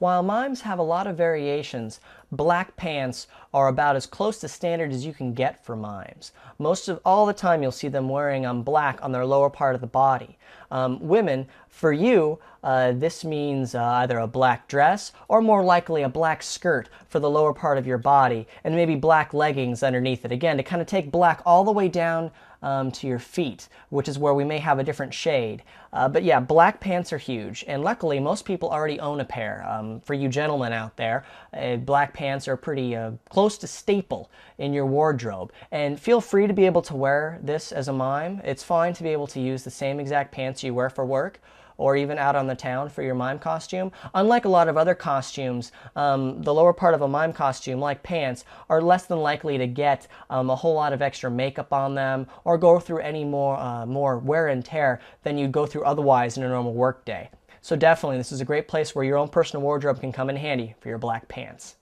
While mimes have a lot of variations, black pants are about as close to standard as you can get for mimes. Most of all the time you'll see them wearing black on their lower part of the body. Women, for you, this means either a black dress or more likely a black skirt for the lower part of your body and maybe black leggings underneath it. Again, to kind of take black all the way down to your feet, which is where we may have a different shade. But yeah, black pants are huge, and luckily most people already own a pair. For you gentlemen out there, black pants are pretty close to staple in your wardrobe. And feel free to be able to wear this as a mime. It's fine to be able to use the same exact pants you wear for work, or even out on the town for your mime costume. Unlike a lot of other costumes, the lower part of a mime costume, like pants, are less than likely to get a whole lot of extra makeup on them or go through any more wear and tear than you'd go through otherwise in a normal work day. So definitely, this is a great place where your own personal wardrobe can come in handy for your black pants.